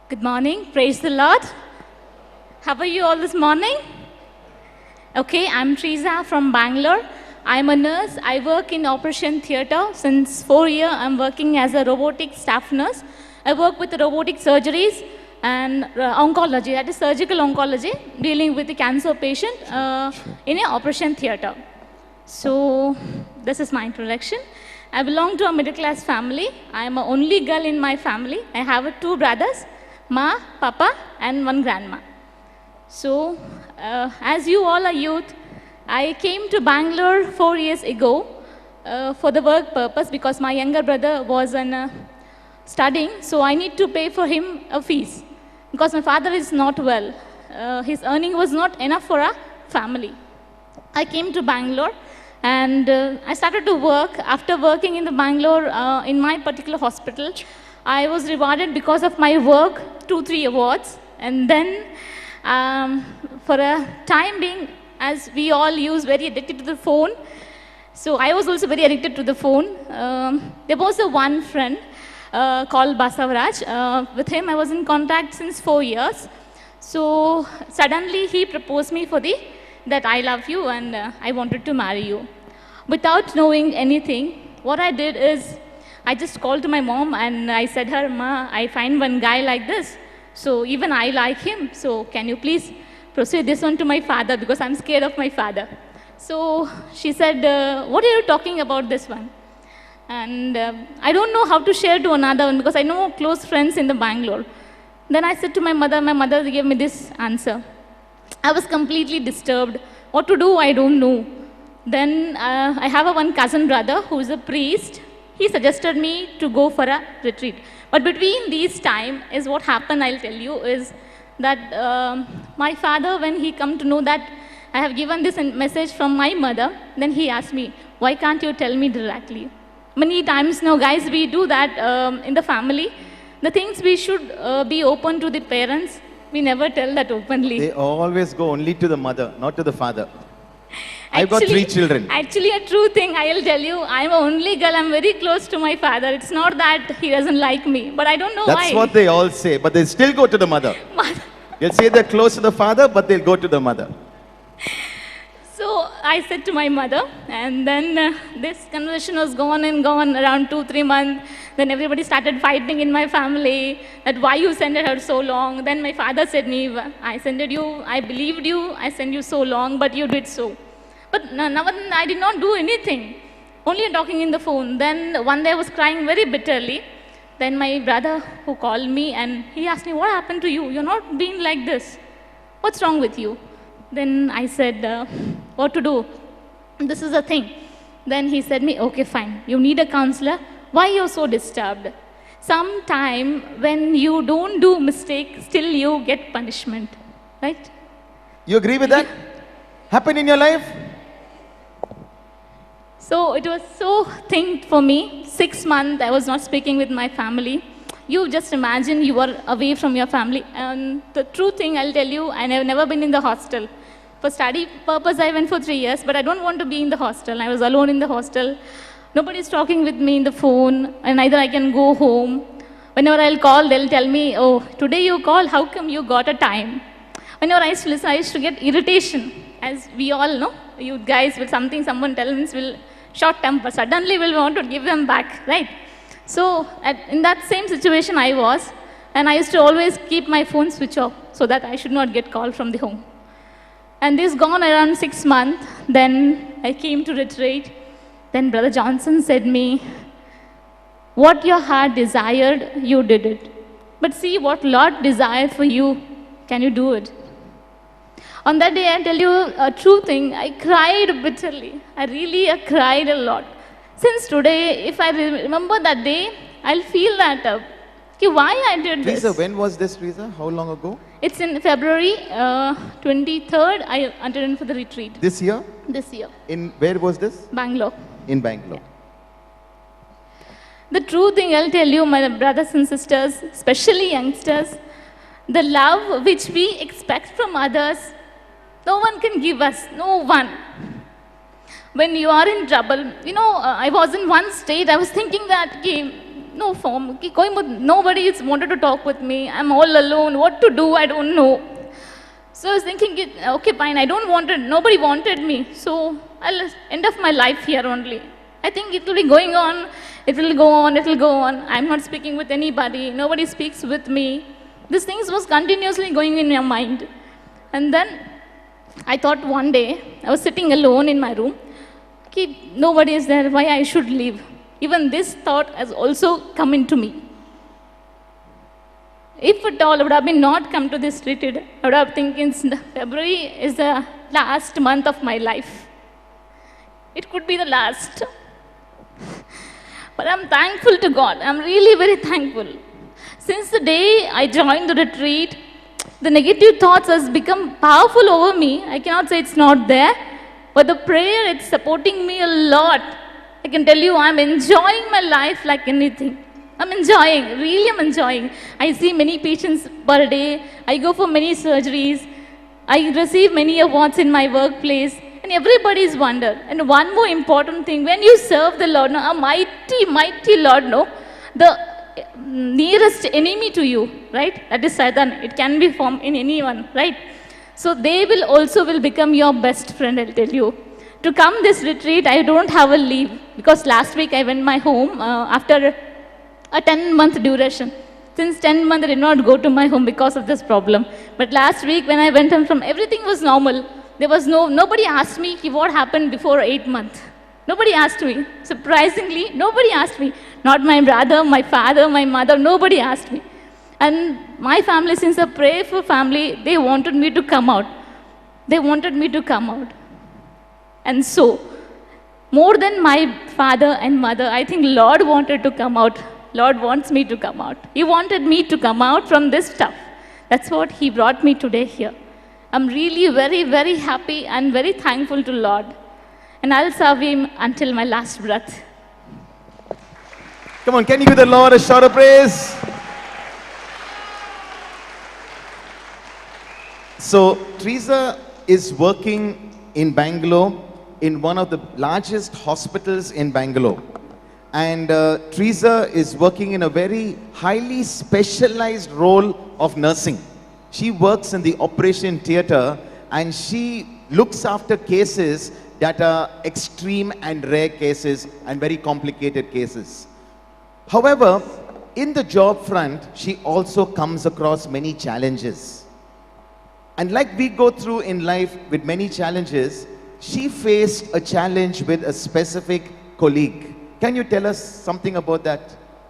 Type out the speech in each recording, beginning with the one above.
Good morning. Praise the Lord. How are you all this morning? Okay, I'm Teresa from Bangalore. I'm a nurse. I work in Operation Theatre. Since 4 years, I'm working as a robotic staff nurse. I work with robotic surgeries and oncology, that is surgical oncology, dealing with the cancer patient in an Operation Theatre. So, this is my introduction. I belong to a middle class family. I am a only girl in my family. I have two brothers, Ma, Papa, and one grandma. So, as you all are youth, I came to Bangalore 4 years ago for the work purpose because my younger brother was studying, so I need to pay for him a fees because my father is not well. His earning was not enough for a family. I came to Bangalore and I started to work. After working in the Bangalore, in my particular hospital, I was rewarded because of my work, 2-3 awards. And then for a time being, as we all use, very addicted to the phone. So I was also very addicted to the phone. There was one friend called Basavaraj. With him, I was in contact since 4 years. So suddenly he proposed me for that I love you and I wanted to marry you. Without knowing anything, what I did is I just called to my mom and I said her, Ma, I find one guy like this. So even I like him. So can you please proceed this one to my father because I'm scared of my father. So she said, what are you talking about this one? And I don't know how to share to another one because I know close friends in the Bangalore. Then I said to my mother gave me this answer. I was completely disturbed. What to do, I don't know. Then I have one cousin brother who is a priest. He suggested me to go for a retreat. But between these time is what happened, I'll tell you, is that my father, when he come to know that I have given this message from my mother, then he asked me, why can't you tell me directly? Many times now, guys, we do that in the family. The things we should be open to the parents, we never tell that openly. They always go only to the mother, not to the father. I've got 3 children. Actually, a true thing, I'll tell you, I'm an only girl. I'm very close to my father. It's not that he doesn't like me, but I don't know why. That's what they all say, but they still go to the mother. They'll say they're close to the father, but they'll go to the mother. So I said to my mother, and then this conversation was gone around 2-3 months. Then everybody started fighting in my family that why you sent her so long. Then my father said me, I sent you, I believed you, I sent you so long, but you did so. But now I did not do anything, only talking in the phone. Then one day I was crying very bitterly. Then my brother who called me and he asked me, what happened to you? You're not being like this. What's wrong with you? Then I said, what to do? This is the thing. Then he said me, okay, fine. You need a counselor. Why you're so disturbed? Sometime when you don't do mistake, still you get punishment, right? You agree with that? Happened in your life? So it was so thing for me. 6 months I was not speaking with my family. You just imagine you were away from your family. And the true thing I'll tell you, I have never been in the hostel. For study purpose I went for 3 years, but I don't want to be in the hostel. I was alone in the hostel. Nobody's talking with me in the phone, and either I can go home. Whenever I'll call, they'll tell me, oh, today you call, how come you got a time? Whenever I used to listen, I used to get irritation. As we all know, you guys, with something someone tells will short temper. Suddenly we'll want to give them back, right? So in that same situation I was, and I used to always keep my phone switch off so that I should not get call from the home. And this gone around 6 months. Then I came to retreat. Then Brother Johnson said me, what your heart desired, you did it. But see what Lord desired for you, can you do it? On that day, I tell you a true thing, I cried bitterly. I really cried a lot. Since today, if I remember that day, I'll feel that, why I did this. Teresa, when was this, Teresa? How long ago? It's in February 23rd, I entered in for the retreat. This year? This year. In, where was this? Bangalore. In Bangalore. The true thing I'll tell you, my brothers and sisters, especially youngsters, the love which we expect from others, no one can give us, no one. When you are in trouble, I was in one state, I was thinking that, no form. Nobody is wanted to talk with me. I'm all alone. What to do? I don't know. So I was thinking, okay, fine. I don't want it. Nobody wanted me. So I'll end of my life here only. I think it will be going on. It will go on. It will go on. I'm not speaking with anybody. Nobody speaks with me. These things was continuously going in your mind. And then I thought one day, I was sitting alone in my room. Okay, nobody is there. Why I should leave? Even this thought has also come into me. If at all I would have been not come to this retreat, I would have thinking February is the last month of my life. It could be the last. But I'm thankful to God. I'm really very thankful. Since the day I joined the retreat, the negative thoughts has become powerful over me. I cannot say it's not there, but the prayer, it's supporting me a lot. I can tell you, I'm enjoying my life like anything. I'm enjoying, really I'm enjoying. I see many patients per day. I go for many surgeries. I receive many awards in my workplace. And everybody is wonder. And one more important thing, when you serve the Lord, no, a mighty, mighty Lord, no, the nearest enemy to you, right? That is Satan. It can be from in anyone, right? So they will also will become your best friend, I'll tell you. To come this retreat, I don't have a leave because last week I went my home after a 10-month duration. Since 10 months, I did not go to my home because of this problem. But last week when I went home from, everything was normal. There was nobody asked me what happened before 8 months. Nobody asked me. Surprisingly, nobody asked me. Not my brother, my father, my mother, nobody asked me. And my family, since a prayerful family, they wanted me to come out. They wanted me to come out. And so, more than my father and mother, I think Lord wanted to come out. Lord wants me to come out. He wanted me to come out from this stuff. That's what He brought me today here. I'm really very, very happy and very thankful to Lord. And I'll serve Him until my last breath. Come on, can you give the Lord a shout of praise? So, Teresa is working in Bangalore in one of the largest hospitals in Bangalore. And Teresa is working in a very highly specialized role of nursing. She works in the operation theater and she looks after cases that are extreme and rare cases and very complicated cases. However, in the job front, she also comes across many challenges. And like we go through in life with many challenges, she faced a challenge with a specific colleague. Can you tell us something about that,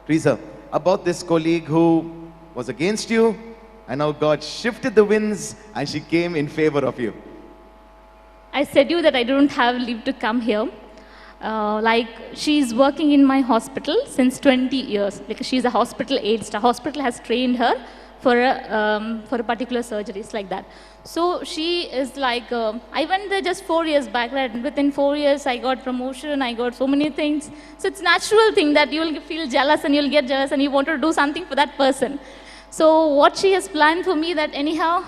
Teresa? About this colleague who was against you, and now God shifted the winds and she came in favor of you. I said you that I don't have leave to come here. Like she's working in my hospital since 20 years. Like she's a hospital aide. The hospital has trained her for a particular surgeries like that. So she is like, I went there just 4 years back, right? Within 4 years, I got promotion, I got so many things. So it's natural thing that you will feel jealous and you'll get jealous and you want to do something for that person. So what she has planned for me that anyhow,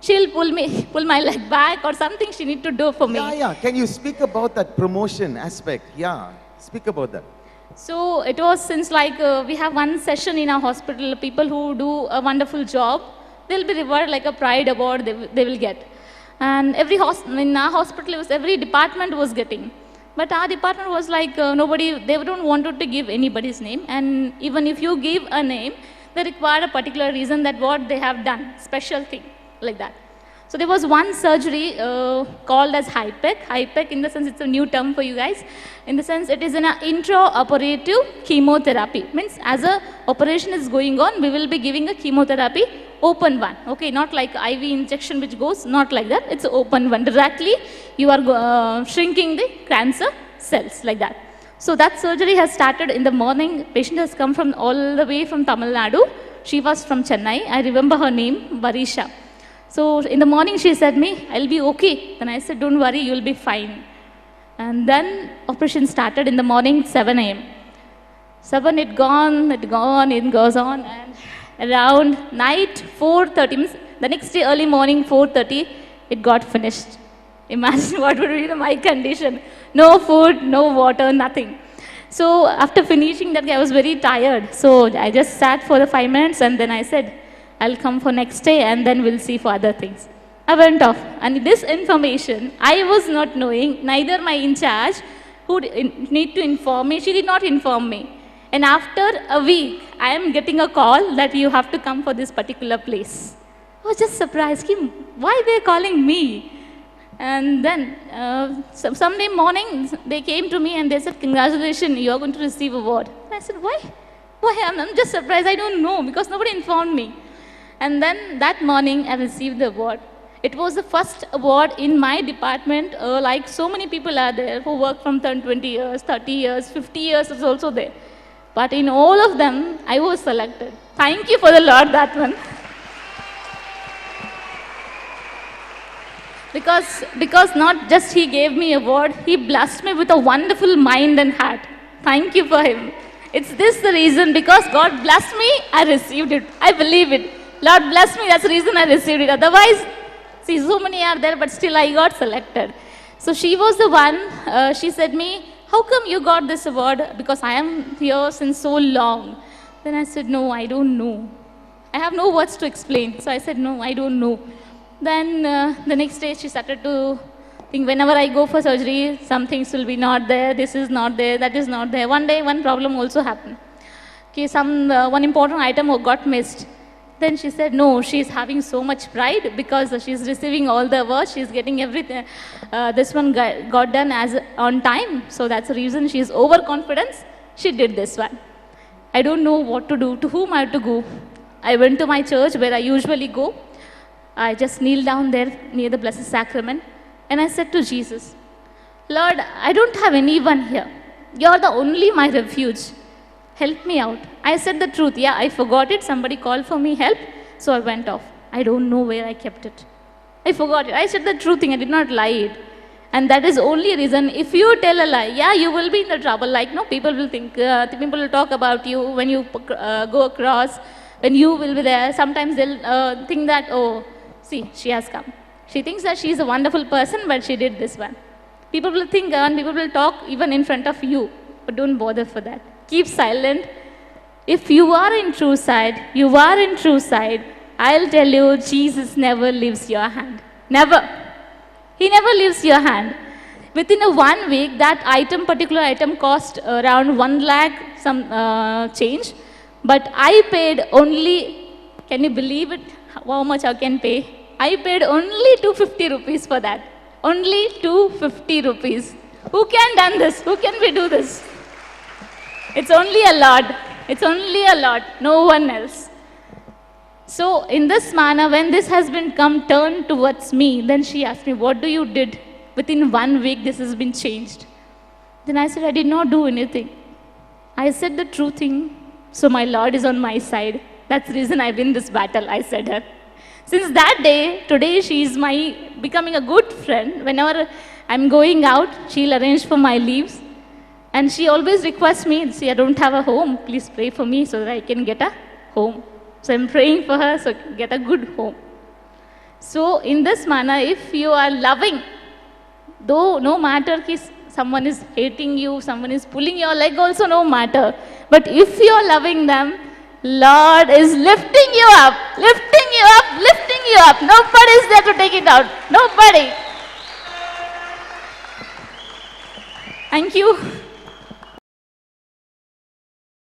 she'll pull my leg back or something she need to do for me. Yeah. Can you speak about that promotion aspect? Yeah, speak about that. So it was since like we have one session in our hospital, people who do a wonderful job, they'll be rewarded like a pride award they will get. And in our hospital, every department was getting. But our department was like nobody, they don't want to give anybody's name. And even if you give a name, they require a particular reason that what they have done, special thing like that. So there was one surgery called as HIPEC. HIPEC in the sense it's a new term for you guys. In the sense it is an intraoperative chemotherapy. Means as a operation is going on, we will be giving a chemotherapy, open one. Okay, not like IV injection which goes, not like that. It's an open one. Directly you are shrinking the cancer cells like that. So that surgery has started in the morning. Patient has come from all the way from Tamil Nadu. She was from Chennai. I remember her name, Varisha. So in the morning she said me, I'll be okay. Then I said, don't worry, you'll be fine. And then operation started in the morning, 7 a.m. 7, it goes on. And around night, 4:30, the next day early morning, 4:30, it got finished. Imagine what would be my condition. No food, no water, nothing. So after finishing that, I was very tired. So I just sat for the 5 minutes and then I said, I'll come for next day and then we'll see for other things. I went off. And this information, I was not knowing, neither my in charge who need to inform me, she did not inform me. And after a week, I am getting a call that you have to come for this particular place. I was just surprised. Why they're calling me? And then someday morning, they came to me and they said, congratulations, you're going to receive award. And I said, why? Why? I'm just surprised. I don't know because nobody informed me. And then that morning, I received the award. It was the first award in my department. Like so many people are there who work from 20 years, 30 years, 50 years is also there. But in all of them, I was selected. Thank you for the Lord, that one. Because not just he gave me award, he blessed me with a wonderful mind and heart. Thank you for him. It's this the reason, because God blessed me, I received it. I believe it. Lord blessed me, that's the reason I received it. Otherwise, see, so many are there, but still I got selected. So she was the one, she said me, how come you got this award? Because I am here since so long. Then I said, no, I don't know. I have no words to explain. So I said, no, I don't know. Then the next day she started to think, whenever I go for surgery, some things will be not there, this is not there, that is not there. One day, one problem also happened. Okay, one important item got missed. Then she said, no, she's having so much pride because she's receiving all the awards, she's getting everything. This one got done on time, so that's the reason she's overconfident. She did this one. I don't know what to do, to whom I have to go. I went to my church where I usually go. I just kneeled down there near the Blessed Sacrament and I said to Jesus, Lord, I don't have anyone here. You're the only my refuge. Help me out. I said the truth. Yeah, I forgot it. Somebody called for me help. So I went off. I don't know where I kept it. I forgot it. I said the true thing. I did not lie it. And that is only reason. If you tell a lie, yeah, you will be in the trouble. Like, no, people will think, people will talk about you when you go across, when you will be there. Sometimes they'll think that, oh, see, she has come. She thinks that she is a wonderful person, but she did this one. People will think and people will talk even in front of you, but don't bother for that. Keep silent. If you are in true side, you are in true side, I'll tell you, Jesus never leaves your hand. Never. He never leaves your hand. Within a 1 week, that particular item cost around 1 lakh some change. But I paid only, can you believe it? How much I can pay? I paid only 250 rupees for that. Only 250 rupees. Who can done this? Who can we do this? It's only a Lord. It's only a Lord. No one else. So in this manner, when this has been turned towards me, then she asked me, what do you did? Within 1 week, this has been changed. Then I said, I did not do anything. I said the true thing. So my Lord is on my side. That's the reason I win this battle, I said her. Since that day, today she is becoming a good friend. Whenever I'm going out, she'll arrange for my leaves. And she always requests me, see, I don't have a home. Please pray for me so that I can get a home. So I'm praying for her so get a good home. So in this manner, if you are loving, though no matter someone is hating you, someone is pulling your leg also, no matter. But if you are loving them, Lord is lifting you up, lifting you up, lifting you up. Nobody is there to take it out. Nobody. Thank you.